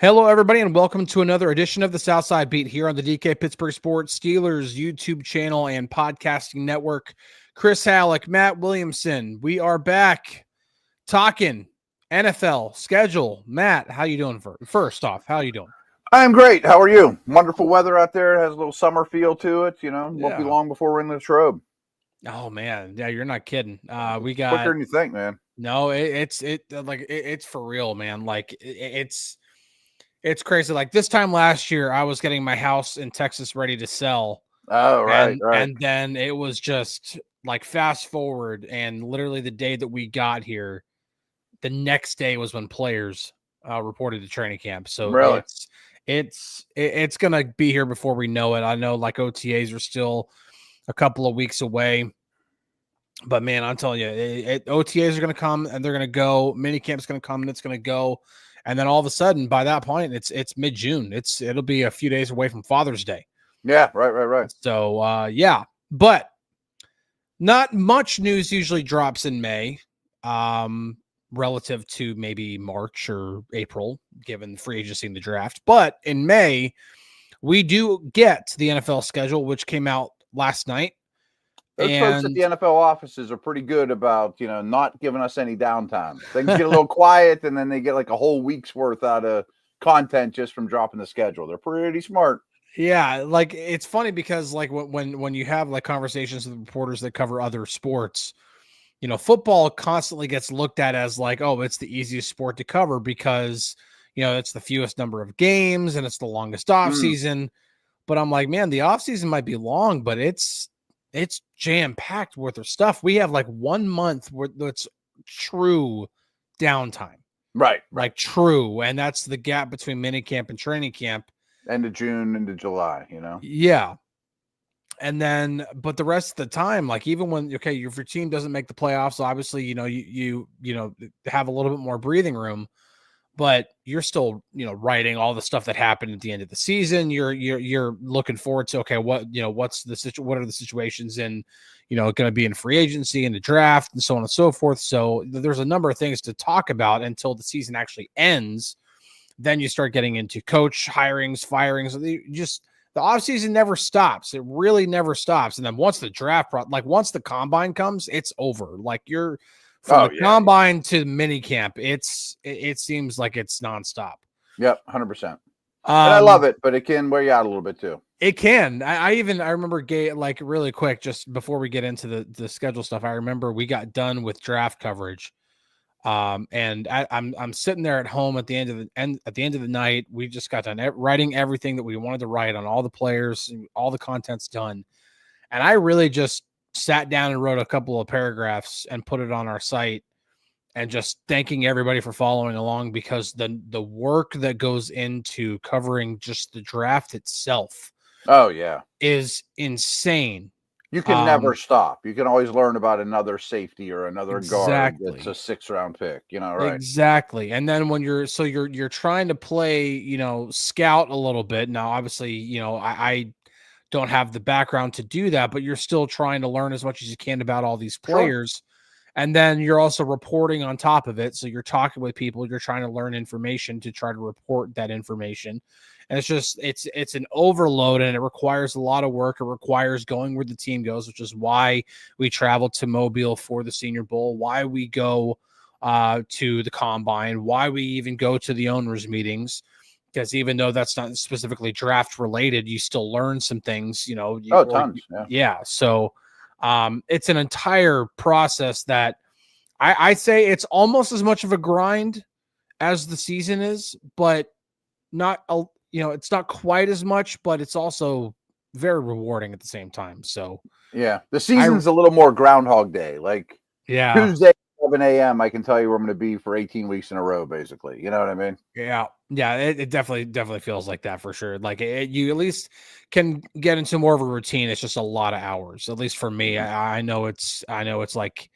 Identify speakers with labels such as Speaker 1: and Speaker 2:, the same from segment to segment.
Speaker 1: Hello, everybody, and welcome to another edition of the Southside Beat here on the DK Pittsburgh Sports Steelers YouTube channel and podcasting network. Chris Halicke, Matt Williamson. We are back talking NFL schedule. Matt, how you doing? First off, how you doing?
Speaker 2: I'm great. How are you? Wonderful weather out there. It has a little summer feel to it. Won't be long before we're in this robe.
Speaker 1: Oh man, yeah, you're not kidding. We got
Speaker 2: quicker than you think, man.
Speaker 1: No, it's for real, man. Like it's crazy. Like this time last year, I was getting my house in Texas ready to sell.
Speaker 2: Oh, right.
Speaker 1: And then it was just like fast forward, and literally the day that we got here, the next day was when players reported to training camp. So
Speaker 2: really?
Speaker 1: it's gonna be here before we know it. I know like OTAs are still a couple of weeks away, but man, I'm telling you, OTAs are gonna come and they're gonna go. Minicamp's gonna come and it's gonna go. And then all of a sudden, by that point, it's mid-June. It'll be a few days away from Father's Day.
Speaker 2: Yeah, right.
Speaker 1: So, yeah. But not much news usually drops in May relative to maybe March or April, given free agency and the draft. But in May, we do get the NFL schedule, which came out last night.
Speaker 2: Those folks at the NFL offices are pretty good about, not giving us any downtime. They can get a little quiet, and then they get like a whole week's worth out of content just from dropping the schedule. They're pretty smart.
Speaker 1: Yeah, like it's funny because like when you have like conversations with reporters that cover other sports, football constantly gets looked at as like, oh, it's the easiest sport to cover because, it's the fewest number of games and it's the longest off season. But I'm like, man, the off season might be long, but it's jam-packed with their stuff. We have like 1 month where that's true downtime.
Speaker 2: Right.
Speaker 1: Like true. And that's the gap between minicamp and training camp.
Speaker 2: End of June into July,
Speaker 1: Yeah. And then, but the rest of the time, like even when, if your team doesn't make the playoffs, obviously, you have a little bit more breathing room, but you're still, writing all the stuff that happened at the end of the season. You're looking forward to, okay, what are the situations in, going to be in free agency and the draft and so on and so forth. So there's a number of things to talk about until the season actually ends. Then you start getting into coach hirings, firings. The offseason never stops. It really never stops. And then once the draft, once the combine comes, it's over. Like you're from the combine to mini camp. It seems like it's nonstop.
Speaker 2: Yep, 100%. And I love it, but it can wear you out a little bit too.
Speaker 1: It can. I remember like really quick, just before we get into the schedule stuff. I remember we got done with draft coverage. And I'm sitting there at home at the end of the night. We just got done writing everything that we wanted to write on all the players, all the content's done. And I really just sat down and wrote a couple of paragraphs and put it on our site and just thanking everybody for following along, because the work that goes into covering just the draft itself.
Speaker 2: Oh yeah.
Speaker 1: Is insane.
Speaker 2: You can never stop. You can always learn about another safety or another guard that's a 6th-round pick, right?
Speaker 1: Exactly. And then when you're trying to play, scout a little bit. Now, obviously, I don't have the background to do that, but you're still trying to learn as much as you can about all these players. Sure. And then you're also reporting on top of it. So you're talking with people, you're trying to learn information to try to report that information. And it's an overload, and it requires a lot of work. It requires going where the team goes, which is why we traveled to Mobile for the Senior Bowl, why we go to the Combine, why we even go to the owners' meetings, because even though that's not specifically draft related, you still learn some things,
Speaker 2: tons.
Speaker 1: Yeah. So it's an entire process that I say it's almost as much of a grind as the season is, but not it's not quite as much, but it's also very rewarding at the same time. So
Speaker 2: yeah, the season's a little more Groundhog Day. Like Tuesday, 7 a.m. I can tell you where I'm going to be for 18 weeks in a row, basically. You know what I mean?
Speaker 1: Yeah. It definitely feels like that for sure. Like you at least can get into more of a routine. It's just a lot of hours, at least for me. I know it's like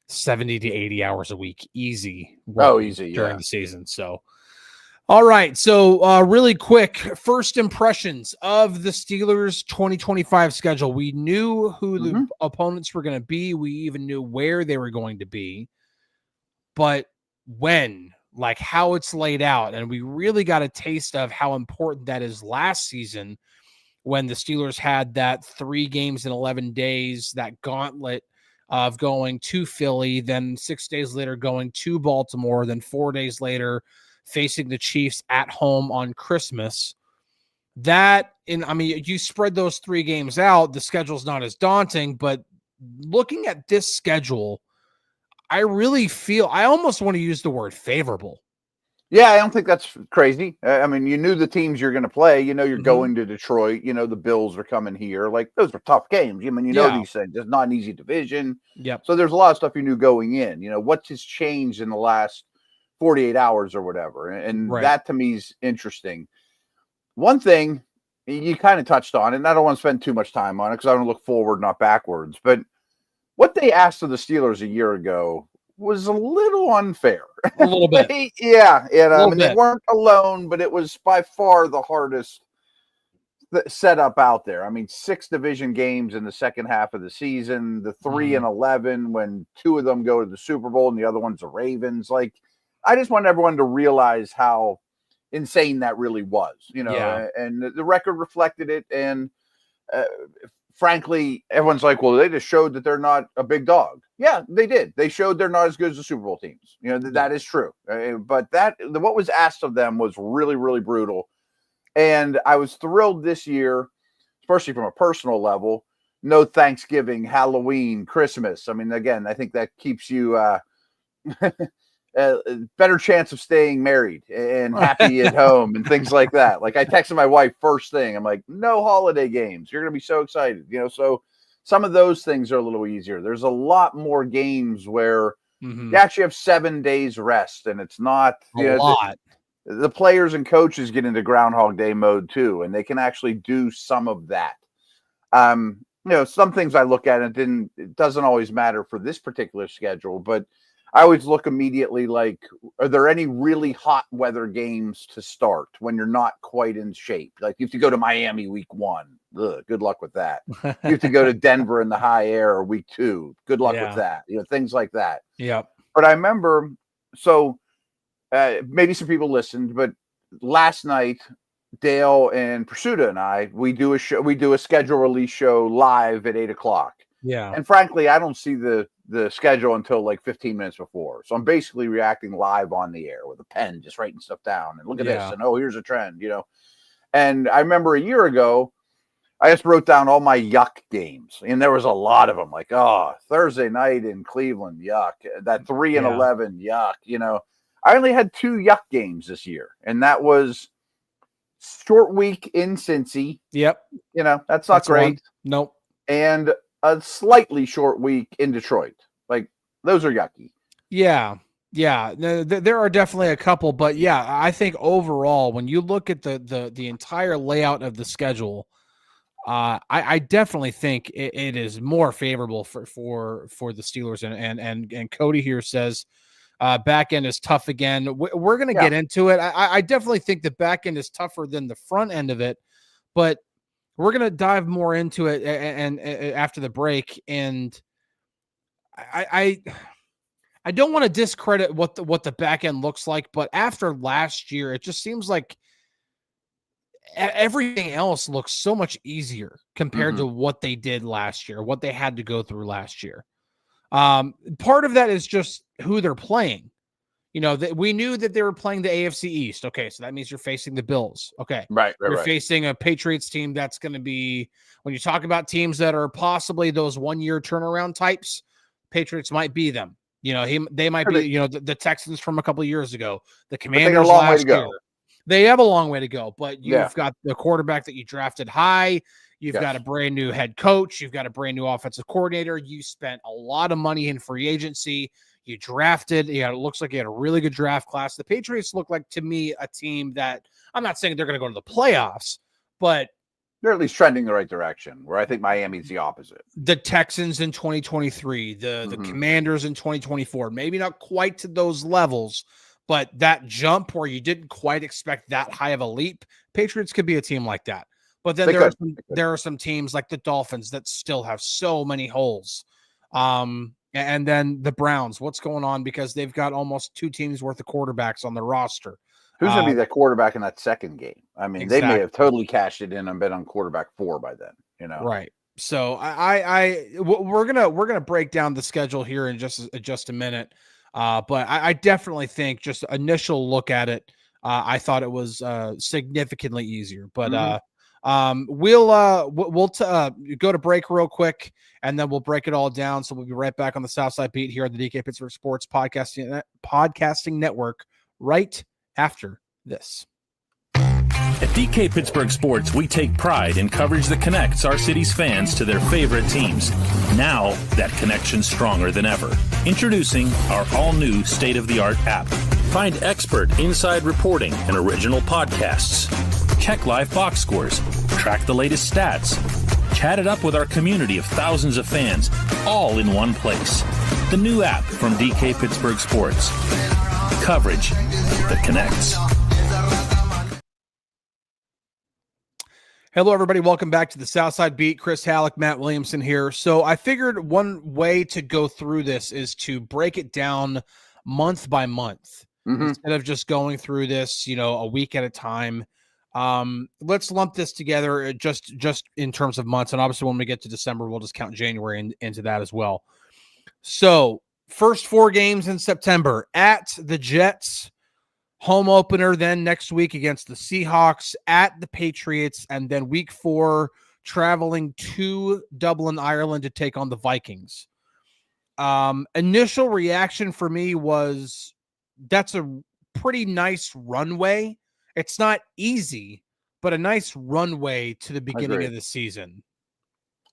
Speaker 1: 70 to 80 hours a week, easy.
Speaker 2: Easy
Speaker 1: during the season. So. All right, so really quick, first impressions of the Steelers' 2025 schedule. We knew who the opponents were going to be. We even knew where they were going to be. But when? like how it's laid out. And we really got a taste of how important that is last season when the Steelers had that 3 games in 11 days, that gauntlet of going to Philly, then 6 days later going to Baltimore, then 4 days later facing the Chiefs at home on Christmas. You spread those 3 games out, the schedule's not as daunting, but looking at this schedule, I really feel I almost want to use the word favorable.
Speaker 2: Yeah, I don't think that's crazy. I mean, you knew the teams you're going to play. You know, you're going to Detroit. You know, the Bills are coming here. Like, those are tough games. I mean, you know these things. It's not an easy division.
Speaker 1: Yep.
Speaker 2: So there's a lot of stuff you knew going in. You know, what has changed in the last 48 hours or whatever. And that to me is interesting. One thing you kind of touched on, and I don't want to spend too much time on it because I want to look forward, not backwards. But what they asked of the Steelers a year ago was a little unfair.
Speaker 1: A little bit.
Speaker 2: I mean, they weren't alone, but it was by far the hardest setup out there. I mean, 6 division games in the second half of the season, the 3-11 when 2 of them go to the Super Bowl and the other one's the Ravens. Like, I just want everyone to realize how insane that really was, and the record reflected it. And frankly, everyone's like, well, they just showed that they're not a big dog. Yeah, they did. They showed they're not as good as the Super Bowl teams. That is true. But what was asked of them was really, really brutal. And I was thrilled this year, especially from a personal level. No Thanksgiving, Halloween, Christmas. I mean, again, I think that keeps you a better chance of staying married and happy at home and things like that. Like, I texted my wife first thing. I'm like, no holiday games. You're going to be so excited. So some of those things are a little easier. There's a lot more games where you actually have 7 days rest, and it's not
Speaker 1: a lot.
Speaker 2: The players and coaches get into Groundhog Day mode too, and they can actually do some of that. Some things I look at, it doesn't always matter for this particular schedule, but I always look immediately like, are there any really hot weather games to start when you're not quite in shape? Like, you have to go to Miami week 1. Ugh, good luck with that. You have to go to Denver in the high air week 2. Good luck with that. Things like that.
Speaker 1: Yep.
Speaker 2: But I remember, maybe some people listened, but last night, Dale and Pursuta and I, we do a schedule release show live at 8:00.
Speaker 1: Yeah.
Speaker 2: And frankly, I don't see the schedule until like 15 minutes before. So I'm basically reacting live on the air with a pen, just writing stuff down and look at this. And here's a trend, And I remember a year ago, I just wrote down all my yuck games. And there was a lot of them, like, Thursday night in Cleveland, yuck. That 3-11, yuck. I only had 2 yuck games this year. And that was short week in Cincy.
Speaker 1: Yep.
Speaker 2: That's not great.
Speaker 1: One. Nope.
Speaker 2: And a slightly short week in Detroit. Like, those are yucky.
Speaker 1: Yeah. There are definitely a couple, but I think overall, when you look at the entire layout of the schedule, I definitely think it is more favorable for the Steelers. And Cody here says back end is tough again. We're going to get into it. I definitely think the back end is tougher than the front end of it, but we're going to dive more into it and after the break. And I don't want to discredit what the back end looks like, but after last year, it just seems like everything else looks so much easier compared to what they did last year, what they had to go through last year. Part of that is just who they're playing. We knew that they were playing the AFC East. Okay, so that means you're facing the Bills. Okay,
Speaker 2: right.
Speaker 1: You're facing a Patriots team that's going to be, when you talk about teams that are possibly those 1-year turnaround types, Patriots might be them. They might be, the Texans from a couple of years ago, the Commanders last year. They have a long way to go, but you've got the quarterback that you drafted high. You've got a brand new head coach. You've got a brand new offensive coordinator. You spent a lot of money in free agency. You drafted. It looks like you had a really good draft class. The Patriots look like, to me, a team that, I'm not saying they're going to go to the playoffs, but
Speaker 2: they're at least trending the right direction, where I think Miami's the opposite.
Speaker 1: The Texans in 2023, the Commanders in 2024, maybe not quite to those levels, but that jump where you didn't quite expect that high of a leap, Patriots could be a team like that. But then there are some teams like the Dolphins that still have so many holes. And And then the Browns, what's going on? Because they've got almost 2 teams worth of quarterbacks on their roster.
Speaker 2: Who's going to be that quarterback in that second game? I mean,
Speaker 1: exactly.
Speaker 2: They may have totally cashed it in and been on quarterback 4 by then,
Speaker 1: Right. So we're gonna break down the schedule here in just a minute. But I definitely think just initial look at it, I thought it was significantly easier. But we'll go to break real quick, and then we'll break it all down. So we'll be right back on the Southside Beat here on the DK Pittsburgh Sports Podcasting Network right after this.
Speaker 3: At DK Pittsburgh Sports, we take pride in coverage that connects our city's fans to their favorite teams. Now, that connection's stronger than ever. Introducing our all-new state-of-the-art app. Find expert inside reporting and original podcasts. Check live box scores. Track the latest stats. Chat it up with our community of thousands of fans, all in one place. The new app from DK Pittsburgh Sports. Coverage that connects.
Speaker 1: Hello, everybody. Welcome back to the Southside Beat. Chris Halicke, Matt Williamson here. So I figured one way to go through this is to break it down month by month instead of just going through this, a week at a time. Let's lump this together just in terms of months. And obviously when we get to December, we'll just count January into that as well. So first 4 games in September: at the Jets, home opener then next week against the Seahawks, at the Patriots, and then week 4 traveling to Dublin, Ireland to take on the Vikings. Initial reaction for me was that's a pretty nice runway. It's not easy, but a nice runway to the beginning of the season.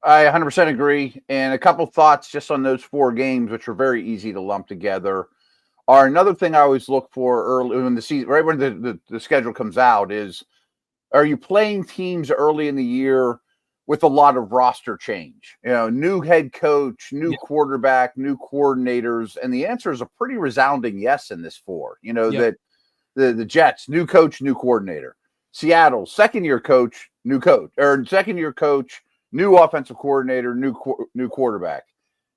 Speaker 2: I 100% agree. And a couple thoughts just on those 4 games, which are very easy to lump together. Are another thing I always look for early in the season, right when the schedule comes out, is are you playing teams early in the year with a lot of roster change? New head coach, new quarterback, new coordinators, and the answer is a pretty resounding yes in this 4. That the Jets, new coach, new coordinator. Seattle, second-year coach, new coach, or second-year coach, new offensive coordinator, new quarterback.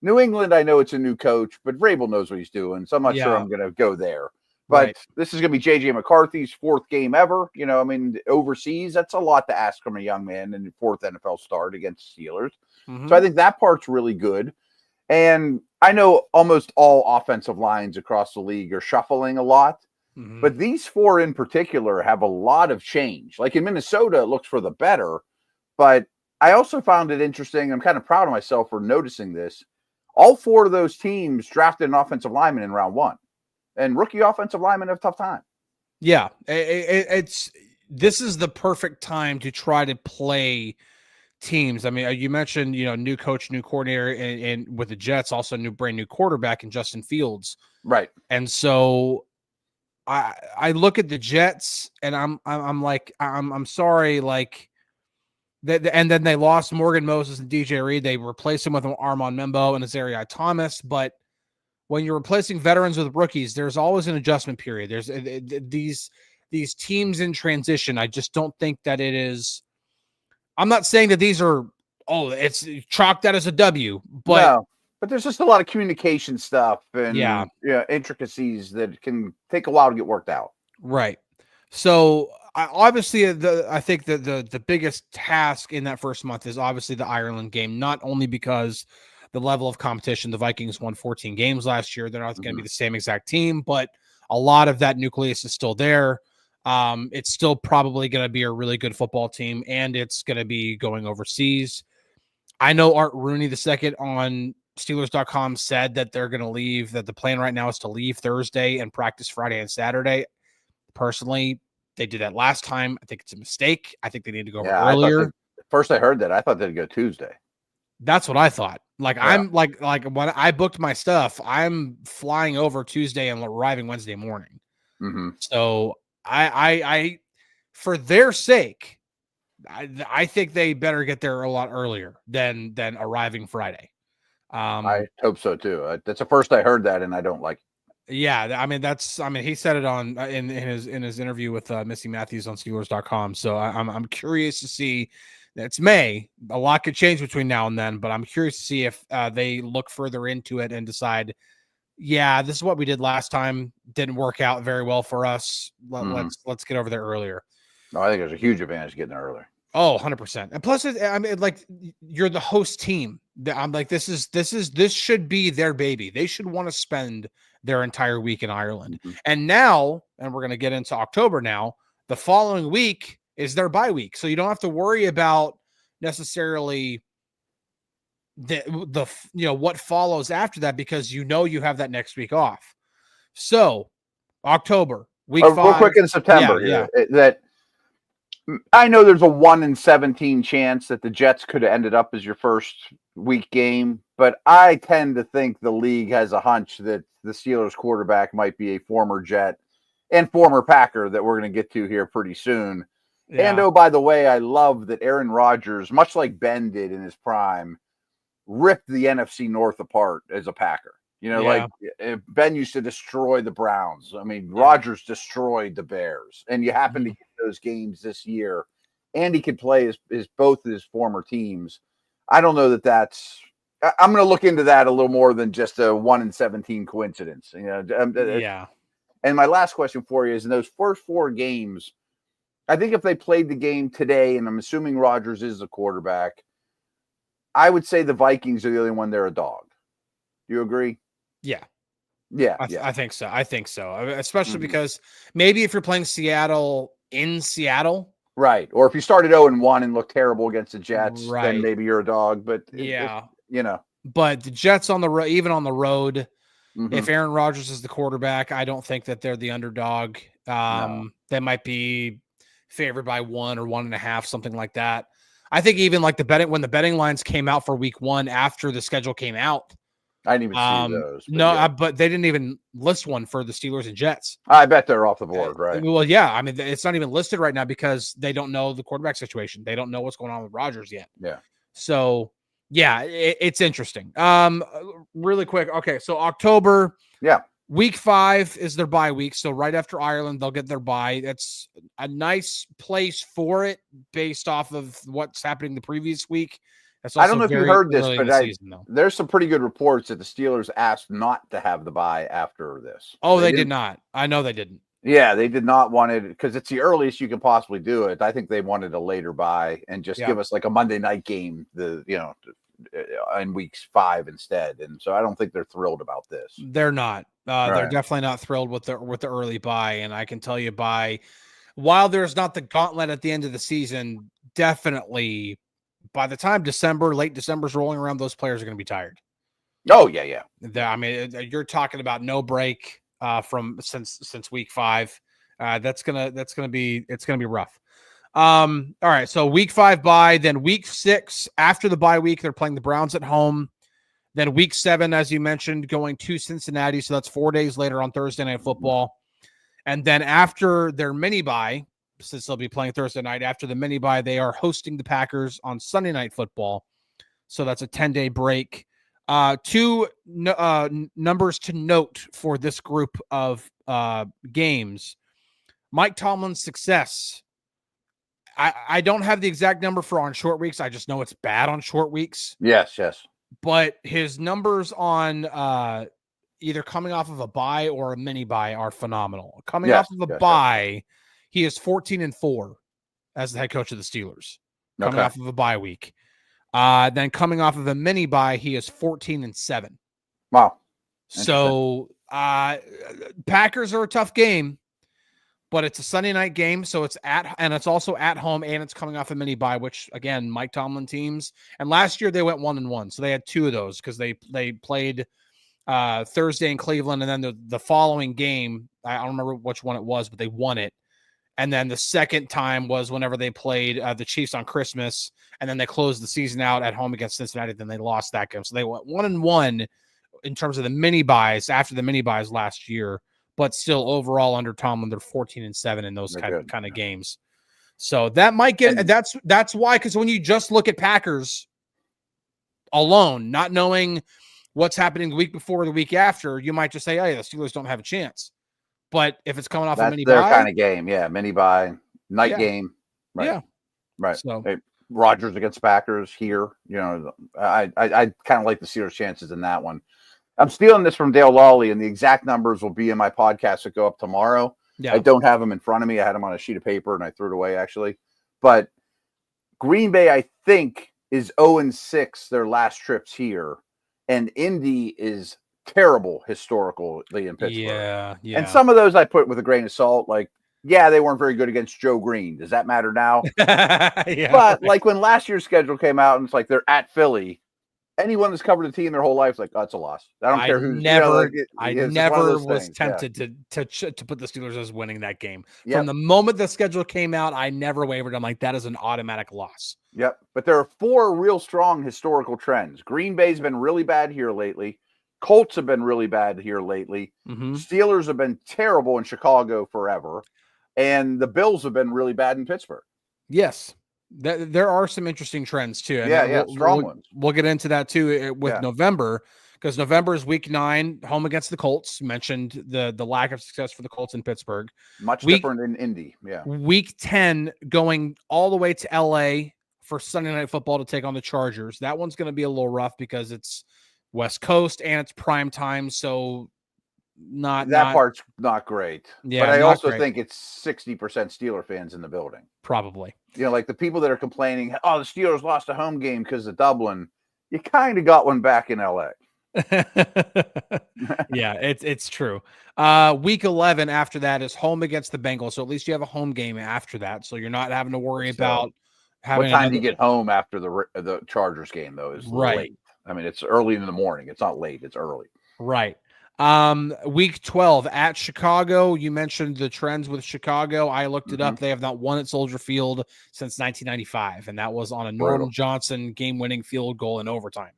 Speaker 2: New England, I know it's a new coach, but Vrabel knows what he's doing, so I'm not sure I'm going to go there. But this is going to be J.J. McCarthy's 4th game ever. Overseas, that's a lot to ask from a young man in the 4th NFL start against Steelers. So I think that part's really good. And I know almost all offensive lines across the league are shuffling a lot, but these 4 in particular have a lot of change. Like in Minnesota, it looks for the better, but I also found it interesting. I'm kind of proud of myself for noticing this. All 4 of those teams drafted an offensive lineman in round 1, and rookie offensive linemen have a tough time.
Speaker 1: Yeah, this is the perfect time to try to play teams. I mean, you mentioned, new coach, new coordinator, and with the Jets, also brand new quarterback in Justin Fields.
Speaker 2: Right.
Speaker 1: And so I look at the Jets and I'm like, I'm sorry, like, and then they lost Morgan Moses and DJ Reed. They replaced him with Armand Membo and Azariah Thomas. But when you're replacing veterans with rookies, there's always an adjustment period. There's these teams in transition. I just don't think that it is. I'm not saying that these are, it's chalked that as a W, but
Speaker 2: there's just a lot of communication stuff and intricacies that can take a while to get worked out.
Speaker 1: Right. So obviously, I think the biggest task in that first month is obviously the Ireland game, not only because the level of competition, the Vikings won 14 games last year. They're not going to be the same exact team, but a lot of that nucleus is still there. It's still probably going to be a really good football team, and it's going to be going overseas. I know Art Rooney II on Steelers.com said that they're going to leave, that the plan right now is to leave Thursday and practice Friday and Saturday. Personally, they did that last time. I think it's a mistake. I think they need to go earlier.
Speaker 2: First I heard that, I thought they'd go Tuesday.
Speaker 1: That's what I thought. I'm like when I booked my stuff, I'm flying over Tuesday and arriving Wednesday morning. So I for their sake, I think they better get there a lot earlier than arriving Friday.
Speaker 2: I hope so too. That's the first I heard that, and I don't like it.
Speaker 1: Yeah, I mean, he said it on in his interview with Missy Matthews on Steelers.com. So I'm curious to see. It's May. A lot could change between now and then, but I'm curious to see if they look further into it and decide, yeah, this is what we did last time. Didn't work out very well for us. Let's get over there earlier.
Speaker 2: No, I think there's a huge advantage getting there earlier.
Speaker 1: Oh, 100%. And plus, I mean, like, you're the host team. I'm like, this should be their baby. They should want to spend their entire week in Ireland.
Speaker 2: Mm-hmm.
Speaker 1: And now, and we're going to get into October now, the following week is their bye week. So you don't have to worry about necessarily the what follows after that, because you have that next week off. So October, week 5.
Speaker 2: Real quick in September, that I know there's a 1 in 17 chance that the Jets could have ended up as your first week game, but I tend to think the league has a hunch that the Steelers quarterback might be a former Jet and former Packer that we're going to get to here pretty soon. Yeah. And, oh, by the way, I love that Aaron Rodgers, much like Ben did in his prime, ripped the NFC North apart as a Packer. Like Ben used to destroy the Browns. I mean, Rodgers destroyed the Bears, and you happen to get those games this year, and he could play as both his former teams. I don't know that's. I'm going to look into that a little more than just a 1 in 17 coincidence. And my last question for you is: in those first 4 games, I think if they played the game today, and I'm assuming Rodgers is the quarterback, I would say the Vikings are the only one they're a dog. Do you agree?
Speaker 1: Yeah. I think so. Especially because maybe if you're playing Seattle in Seattle.
Speaker 2: Right. Or if you started 0-1 and looked terrible against the Jets, then maybe you're a dog. But,
Speaker 1: But the Jets on the road, even on the road, if Aaron Rodgers is the quarterback, I don't think that they're the underdog. They might be favored by 1 or 1.5, something like that. I think even like when the betting lines came out for week 1 after the schedule came out,
Speaker 2: I didn't even see those.
Speaker 1: But they didn't even list one for the Steelers and Jets.
Speaker 2: I bet they're off the board, right?
Speaker 1: Well, yeah. I mean, it's not even listed right now because they don't know the quarterback situation. They don't know what's going on with Rodgers yet.
Speaker 2: Yeah.
Speaker 1: So, yeah, it's interesting. Really quick. Okay, so October.
Speaker 2: Yeah.
Speaker 1: Week 5 is their bye week. So right after Ireland, they'll get their bye. That's a nice place for it based off of what's happening the previous week.
Speaker 2: I don't know if you heard this, but there's some pretty good reports that the Steelers asked not to have the bye after this.
Speaker 1: Oh, they did not. I know they didn't.
Speaker 2: Yeah, they did not want it because it's the earliest you can possibly do it. I think they wanted a later bye and just give us like a Monday night game, in weeks 5 instead. And so I don't think they're thrilled about this.
Speaker 1: They're not. They're definitely not thrilled with the early bye. And I can tell you while there's not the gauntlet at the end of the season, definitely by the time late December's rolling around, those players are going to be tired.
Speaker 2: Oh yeah.
Speaker 1: I mean, you're talking about no break since week 5. It's gonna be rough. All right. So week 5 bye, then week 6 after the bye week, they're playing the Browns at home. Then week 7, as you mentioned, going to Cincinnati. So that's 4 days later on Thursday Night Football. And then after their mini bye, since they'll be playing Thursday night, after the mini bye, they are hosting the Packers on Sunday Night Football. So that's a 10-day break. 2 numbers to note for this group of games. Mike Tomlin's success. I don't have the exact number for on short weeks. I just know it's bad on short weeks.
Speaker 2: Yes.
Speaker 1: But his numbers on either coming off of a bye or a mini bye are phenomenal. Coming off of a bye, he is 14-4 as the head coach of the Steelers. Coming off of a bye week. Then coming off of a mini bye, he is 14-7.
Speaker 2: Wow.
Speaker 1: So Packers are a tough game, but it's a Sunday night game, so it's it's also at home, and it's coming off a mini bye, which again, Mike Tomlin teams. And last year they went 1-1, so they had 2 of those because they played Thursday in Cleveland, and then the following game, I don't remember which one it was, but they won it. And then the second time was whenever they played the Chiefs on Christmas, and then they closed the season out at home against Cincinnati. Then they lost that game. So they went 1-1 in terms of the mini buys after the mini buys last year, but still overall under Tomlin, they're 14-7 in those kind of games. So that might get, that's why, because when you just look at Packers alone, not knowing what's happening the week before or the week after, you might just say, hey, the Steelers don't have a chance. But if it's coming off a mini
Speaker 2: their
Speaker 1: bye,
Speaker 2: kind of game. Yeah. Mini bye, night game. Right.
Speaker 1: Yeah.
Speaker 2: Right.
Speaker 1: So
Speaker 2: hey, Rodgers against Packers here. I kind of like the Steelers' chances in that one. I'm stealing this from Dale Lawley, and the exact numbers will be in my podcast that go up tomorrow.
Speaker 1: Yeah.
Speaker 2: I don't have them in front of me. I had them on a sheet of paper, and I threw it away, actually. But Green Bay, I think, is 0-6 their last trips here, and Indy is terrible historically in Pittsburgh.
Speaker 1: Yeah.
Speaker 2: And some of those I put with a grain of salt, like, yeah, they weren't very good against Joe Green. Does that matter now?
Speaker 1: Yeah,
Speaker 2: but like when last year's schedule came out and it's like they're at Philly, anyone that's covered the team their whole life is like, oh, it's a loss. I don't care who's
Speaker 1: I never was tempted to put the Steelers as winning that game.
Speaker 2: Yep.
Speaker 1: From the moment the schedule came out, I never wavered. I'm like, that is an automatic loss.
Speaker 2: Yep. But there are 4 real strong historical trends. Green Bay's been really bad here lately. Colts have been really bad here lately.
Speaker 1: Mm-hmm.
Speaker 2: Steelers have been terrible in Chicago forever. And the Bills have been really bad in Pittsburgh.
Speaker 1: Yes. There are some interesting trends too. And
Speaker 2: strong ones.
Speaker 1: We'll get into that too with November, because November is week 9, home against the Colts. You mentioned the lack of success for the Colts in Pittsburgh.
Speaker 2: Much different in Indy. Yeah.
Speaker 1: Week 10 going all the way to LA for Sunday Night Football to take on the Chargers. That one's going to be a little rough because it's West Coast and it's prime time. So
Speaker 2: part's not great.
Speaker 1: Yeah,
Speaker 2: but I also think it's 60% Steeler fans in the building.
Speaker 1: Probably.
Speaker 2: Like the people that are complaining, oh, the Steelers lost a home game because of Dublin. You kind of got one back in LA.
Speaker 1: Yeah, it's true. Week 11 after that is home against the Bengals. So at least you have a home game after that. So you're not having to worry about having.
Speaker 2: What time do you get home after the Chargers game, though, is late. I mean, it's early in the morning. It's not late. It's early.
Speaker 1: Right. Week 12 at Chicago. You mentioned the trends with Chicago. I looked it up. They have not won at Soldier Field since 1995, and that was on a Norman Johnson game-winning field goal in overtime.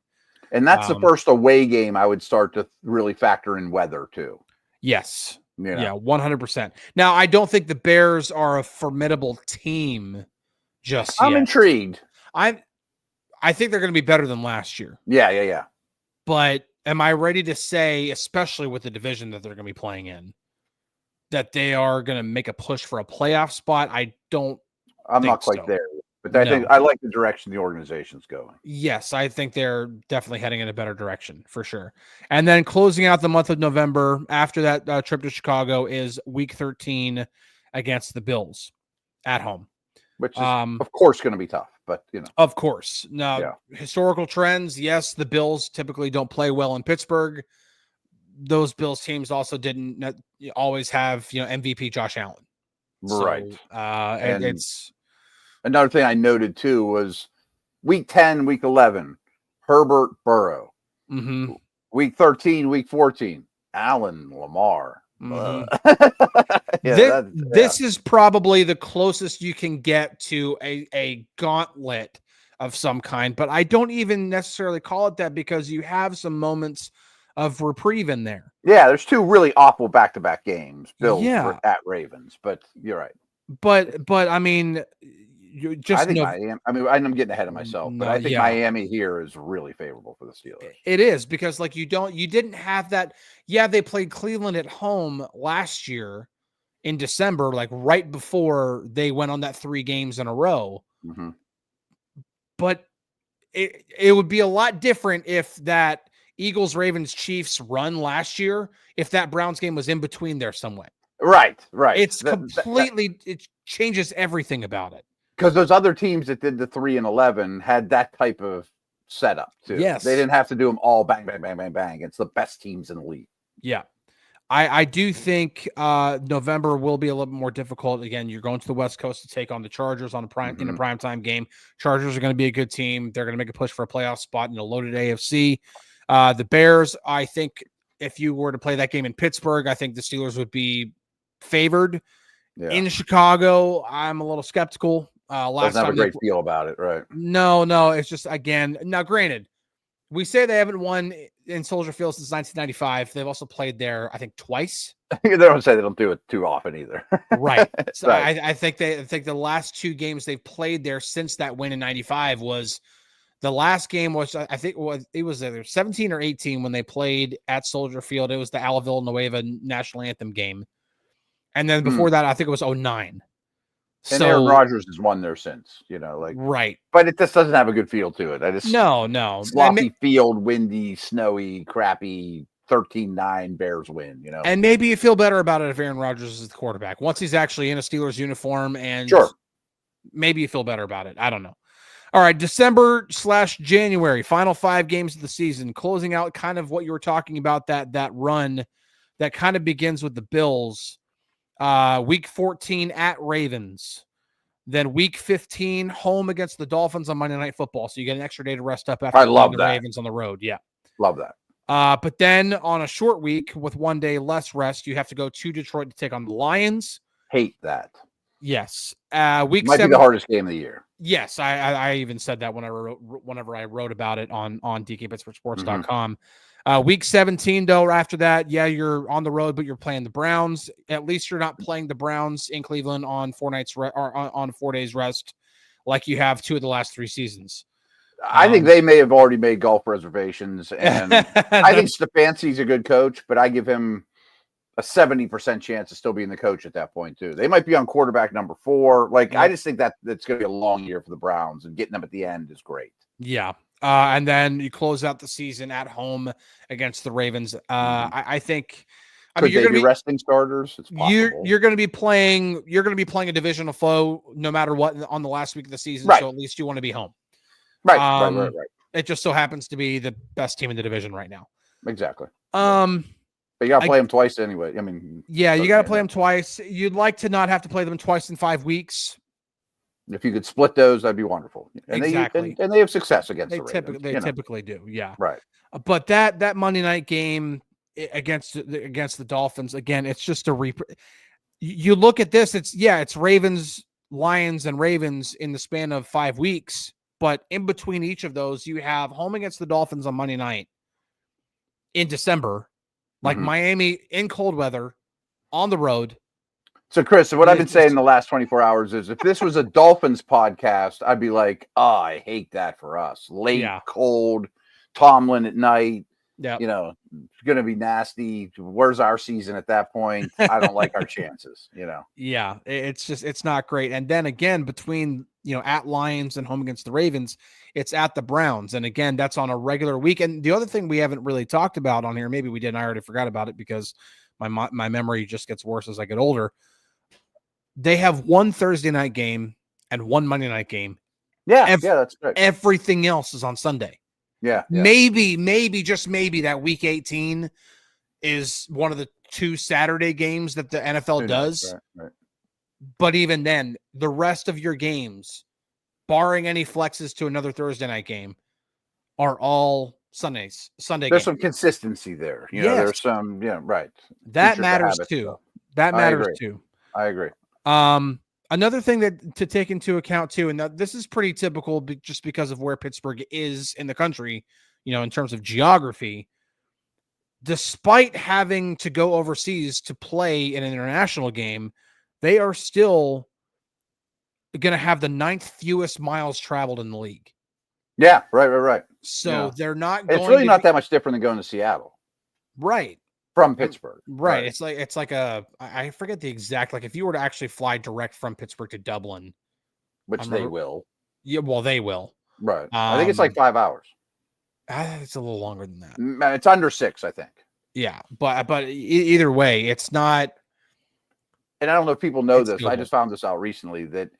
Speaker 2: And that's the first away game I would start to really factor in weather too.
Speaker 1: Yes. Yeah, 100%. Now, I don't think the Bears are a formidable team just yet.
Speaker 2: I'm intrigued.
Speaker 1: I think they're going to be better than last year.
Speaker 2: Yeah.
Speaker 1: But am I ready to say, especially with the division that they're going to be playing in, that they are going to make a push for a playoff spot? I'm
Speaker 2: not quite there, but I think I like the direction the organization's going.
Speaker 1: Yes, I think they're definitely heading in a better direction for sure. And then closing out the month of November after that trip to Chicago is week 13 against the Bills at home.
Speaker 2: Which is, of course, going to be tough, but
Speaker 1: Of course. Now, historical trends, yes, the Bills typically don't play well in Pittsburgh. Those Bills teams also didn't always have, MVP Josh Allen.
Speaker 2: Right.
Speaker 1: So, and it's
Speaker 2: another thing I noted too was week 10, week 11, Herbert Burrow.
Speaker 1: Mm-hmm.
Speaker 2: Week 13, week 14, Allen Lamar.
Speaker 1: This is probably the closest you can get to a gauntlet of some kind, but I don't even necessarily call it that because you have some moments of reprieve in there.
Speaker 2: Yeah, there's 2 really awful back-to-back games. Bills at Ravens, but you're right.
Speaker 1: But I mean, you just
Speaker 2: I think Miami. I mean, I'm getting ahead of myself, but I think Miami here is really favorable for the Steelers.
Speaker 1: It is because you didn't have that. Yeah, they played Cleveland at home last year in December, like right before they went on that 3 games in a row.
Speaker 2: Mm-hmm.
Speaker 1: But it would be a lot different if that Eagles, Ravens, Chiefs run last year, if that Browns game was in between there somewhat.
Speaker 2: Right.
Speaker 1: It's completely, it changes everything about it.
Speaker 2: Because those other teams that did the 3-11 had that type of setup too.
Speaker 1: Yes.
Speaker 2: They didn't have to do them all bang, bang, bang, bang, bang. It's the best teams in the league.
Speaker 1: Yeah. I do think November will be a little bit more difficult. Again, you're going to the West Coast to take on the Chargers in a primetime game. Chargers are going to be a good team. They're going to make a push for a playoff spot in a loaded AFC. The Bears, I think if you were to play that game in Pittsburgh, I think the Steelers would be favored. Yeah. In Chicago, I'm a little skeptical.
Speaker 2: Doesn't have a great feel about it, right?
Speaker 1: No. It's just, again, now granted, we say they haven't won in Soldier Field since 1995. They've also played there, I think, twice.
Speaker 2: They don't say they don't do it too often either.
Speaker 1: Right. So right. I think the last 2 games they've played there since that win in 95 was The last game was, I think it was either 17 or 18 when they played at Soldier Field. It was the Ala Villanueva national anthem game. And then before that, I think it was 09.
Speaker 2: And Aaron Rodgers has won there since,
Speaker 1: right.
Speaker 2: But it just doesn't have a good feel to it.
Speaker 1: No.
Speaker 2: Sloppy field, windy, snowy, crappy, 13-9 Bears win,
Speaker 1: And maybe you feel better about it if Aaron Rodgers is the quarterback. Once he's actually in a Steelers uniform, and
Speaker 2: sure,
Speaker 1: maybe you feel better about it. I don't know. All right, December/January, final 5 games of the season, closing out kind of what you were talking about, that run that kind of begins with the Bills. Week 14 at Ravens. Then week 15, home against the Dolphins on Monday Night Football. So you get an extra day to rest up after the Ravens on the road. Yeah.
Speaker 2: Love that.
Speaker 1: But then on a short week with 1 day less rest, you have to go to Detroit to take on the Lions.
Speaker 2: Hate that.
Speaker 1: Yes.
Speaker 2: Week might 7 be the hardest game of the year.
Speaker 1: Yes. I even said that whenever I wrote about it on DKPittsburghSports.com. Week 17, though, after that, yeah, you're on the road, but you're playing the Browns. At least you're not playing the Browns in Cleveland on 4 nights or on 4 days rest like you have 2 of the last 3 seasons.
Speaker 2: I think they may have already made golf reservations, and I think Stefanski's a good coach, but I give him a 70% chance of still being the coach at that point, too. They might be on quarterback number 4. I just think that's going to be a long year for the Browns, and getting them at the end is great.
Speaker 1: Yeah. And then you close out the season at home against the Ravens. I think
Speaker 2: you're going to be resting starters. It's possible.
Speaker 1: You're going to be playing a divisional foe no matter what on the last week of the season.
Speaker 2: Right.
Speaker 1: So at least you want to be home.
Speaker 2: Right.
Speaker 1: It just so happens to be the best team in the division right now.
Speaker 2: Exactly.
Speaker 1: But
Speaker 2: you got to play them twice anyway. I mean,
Speaker 1: yeah, you got to play them twice. You'd like to not have to play them twice in 5 weeks.
Speaker 2: If you could split those, that'd be wonderful. And
Speaker 1: exactly.
Speaker 2: They have success against the Ravens.
Speaker 1: They typically do. Yeah.
Speaker 2: Right.
Speaker 1: But that Monday night game against the Dolphins, again, it's just you look at this, it's Ravens, Lions, and Ravens in the span of 5 weeks. But in between each of those, you have home against the Dolphins on Monday night in December, Miami in cold weather on the road.
Speaker 2: So, Chris, what I've been saying in the last 24 hours is if this was a Dolphins podcast, I'd be like, I hate that for us. Late, cold, Tomlin at night.
Speaker 1: Yeah.
Speaker 2: It's going to be nasty. Where's our season at that point? I don't like our chances,
Speaker 1: Yeah, it's not great. And then again, between, at Lions and home against the Ravens, it's at the Browns. And again, that's on a regular week. And the other thing we haven't really talked about on here, maybe we did, and I already forgot about it because my memory just gets worse as I get older. They have 1 Thursday night game and 1 Monday night game.
Speaker 2: Yeah, that's great.
Speaker 1: Everything else is on Sunday.
Speaker 2: Yeah.
Speaker 1: Maybe, just maybe that week 18 is one of the 2 Saturday games that the NFL does.
Speaker 2: Right.
Speaker 1: But even then, the rest of your games, barring any flexes to another Thursday night game, are all Sunday
Speaker 2: There's
Speaker 1: games.
Speaker 2: Some consistency there. There's some, right.
Speaker 1: That matters too. That matters too.
Speaker 2: I agree.
Speaker 1: Another thing that to take into account too, and this is pretty typical just because of where Pittsburgh is in the country, in terms of geography, despite having to go overseas to play in an international game, they are still going to have the 9th fewest miles traveled in the league.
Speaker 2: Yeah, right.
Speaker 1: So they're not
Speaker 2: It's really not that much different than going to Seattle.
Speaker 1: Right.
Speaker 2: From Pittsburgh.
Speaker 1: Right. It's like I forget the exact, if you were to actually fly direct from Pittsburgh to Dublin.
Speaker 2: Which they will.
Speaker 1: Yeah, well, they will.
Speaker 2: Right. I think it's 5 hours.
Speaker 1: It's a little longer than that.
Speaker 2: It's under 6, I think.
Speaker 1: Yeah, but either way, it's not.
Speaker 2: And I don't know if people know this. I just found this out recently that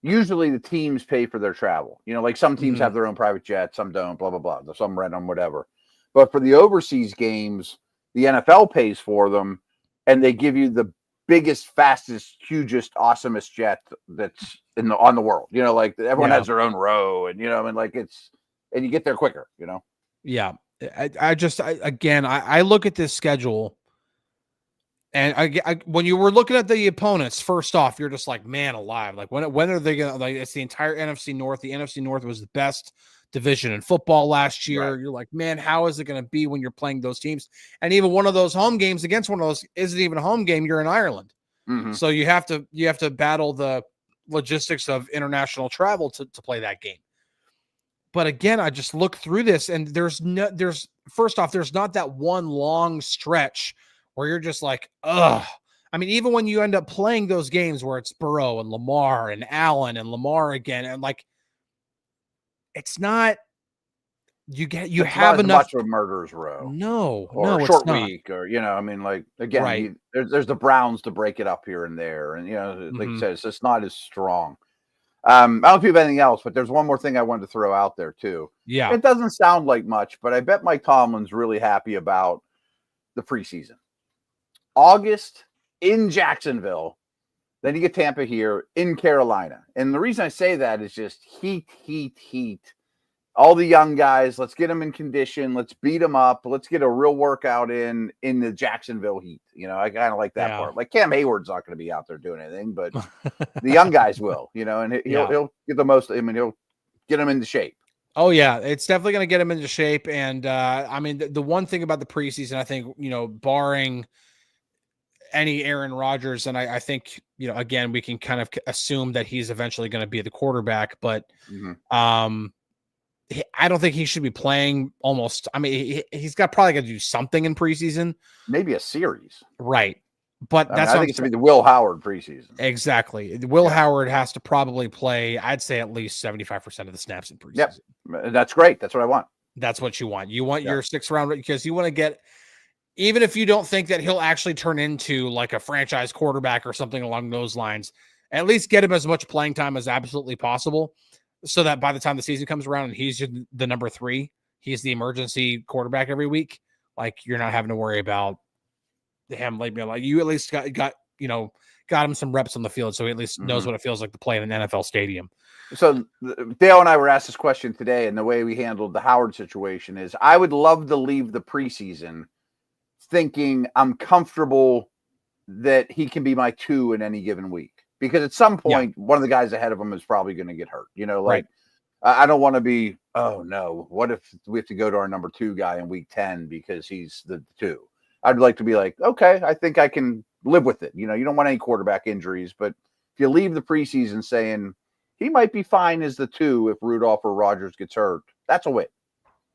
Speaker 2: usually the teams pay for their travel. Some teams have their own private jet, some don't, blah, blah, blah. Some rent them, whatever. But for the overseas games, the NFL pays for them, and they give you the biggest, fastest, hugest, awesomest jet that's on the world. Everyone has their own row, and and you get there quicker.
Speaker 1: Yeah, I look at this schedule, and when you were looking at the opponents, first off, you're just like, man alive, when are they gonna it's the entire NFC North. The NFC North was the best division in football last year. Right. You're like, man, how is it going to be when you're playing those teams? And even one of those home games against one of those isn't even a home game. You're in Ireland. Mm-hmm. So you have to battle the logistics of international travel to play that game. But again, I just look through this and there's first off, there's not that one long stretch where you're just like, ugh. I mean, even when you end up playing those games where it's Burrow and Lamar and Allen and Lamar again, and like, it's not, you have enough.
Speaker 2: Much of a murderer's row.
Speaker 1: No,
Speaker 2: or a short week, or, you know, I mean, like, again,
Speaker 1: right.
Speaker 2: there's the Browns to break it up here and there. And, you know, like you said, it's just not as strong. I don't know if you have anything else, but there's one more thing I wanted to throw out there too.
Speaker 1: Yeah.
Speaker 2: It doesn't sound like much, but I bet Mike Tomlin's really happy about the preseason. August in Jacksonville, then you get Tampa here in Carolina. And the reason I say that is just heat. All the young guys, let's get them in condition. Let's beat them up. Let's get a real workout in the Jacksonville heat. You know, I kind of like that part. Like Cam Hayward's not going to be out there doing anything, but the young guys will, you know, and he'll get the most. I mean, he'll get them into shape.
Speaker 1: Oh yeah, it's definitely going to get him into shape. And I mean, the one thing about the preseason, I think, you know, barring any Aaron Rodgers, and I think, you know, again, we can kind of assume that he's eventually going to be the quarterback, but I don't think he should be playing almost. I mean, he's probably got to do something in preseason,
Speaker 2: maybe a series,
Speaker 1: right? But
Speaker 2: I think it's going to be the Will Howard preseason.
Speaker 1: Exactly. Will Howard has to probably play, I'd say, at least 75% of the snaps in preseason.
Speaker 2: Yep. That's great. That's what I want.
Speaker 1: That's what you want. You want your 6th round, because you want to get, even if you don't think that he'll actually turn into like a franchise quarterback or something along those lines, at least get him as much playing time as absolutely possible, so that by the time the season comes around and he's the number 3, he's the emergency quarterback every week. Like, you're not having to worry about him. Like, you at least got him some reps on the field, so he at least knows what it feels like to play in an NFL stadium.
Speaker 2: So Dale and I were asked this question today, and the way we handled the Howard situation is, I would love to leave the preseason thinking I'm comfortable that he can be my 2 in any given week. Because at some point, one of the guys ahead of him is probably going to get hurt. You know, like, I don't want to be, oh no, what if we have to go to our number 2 guy in week 10 because he's the 2? I'd like to be like, okay, I think I can live with it. You know, you don't want any quarterback injuries, but if you leave the preseason saying he might be fine as the 2 if Rudolph or Rodgers gets hurt, that's a win.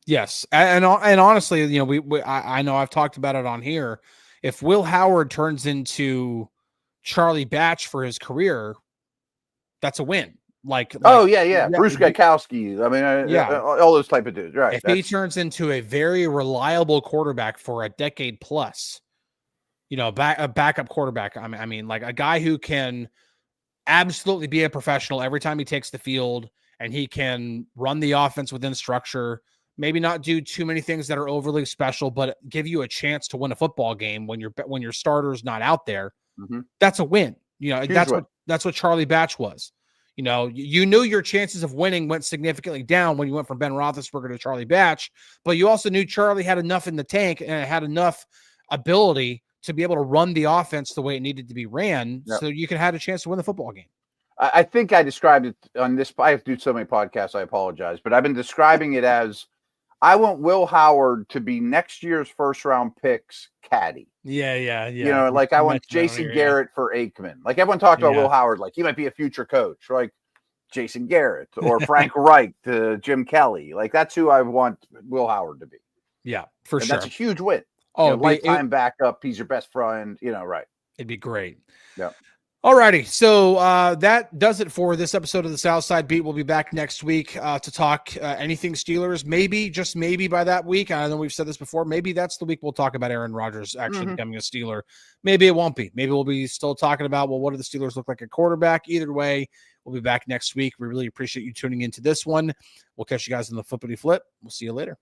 Speaker 1: Yes, and honestly, you know, I know I've talked about it on here. If Will Howard turns into Charlie Batch for his career, that's a win. Like Bruce Gajkowski. I mean, all those type of dudes, right? If he turns into a very reliable quarterback for a decade plus, you know, a backup quarterback. I mean, like a guy who can absolutely be a professional every time he takes the field, and he can run the offense within structure. Maybe not do too many things that are overly special, but give you a chance to win a football game when your starter's not out there. That's a win. You know, that's what Charlie Batch was. You know, you knew your chances of winning went significantly down when you went from Ben Roethlisberger to Charlie Batch, but you also knew Charlie had enough in the tank and had enough ability to be able to run the offense the way it needed to be ran, so you could have a chance to win the football game.
Speaker 2: I think I described it on this. I have to do so many podcasts, I apologize, but I've been describing it as, I want Will Howard to be next year's 1st-round pick's caddy.
Speaker 1: Yeah.
Speaker 2: You know, like I want Jason Garrett for Aikman. Like everyone talked about Will Howard, like he might be a future coach, like Jason Garrett or Frank Reich to Jim Kelly. Like that's who I want Will Howard to be.
Speaker 1: Yeah, for sure.
Speaker 2: That's a huge win.
Speaker 1: Oh,
Speaker 2: you know, lifetime backup. He's your best friend. You know, right?
Speaker 1: It'd be great.
Speaker 2: Yeah.
Speaker 1: All righty. So that does it for this episode of the Southside Beat. We'll be back next week to talk anything Steelers. Maybe, just maybe by that week, I know we've said this before, maybe that's the week we'll talk about Aaron Rodgers actually becoming a Steeler. Maybe it won't be. Maybe we'll be still talking about, well, what do the Steelers look like at quarterback? Either way, we'll be back next week. We really appreciate you tuning into this one. We'll catch you guys on the flippity flip. We'll see you later.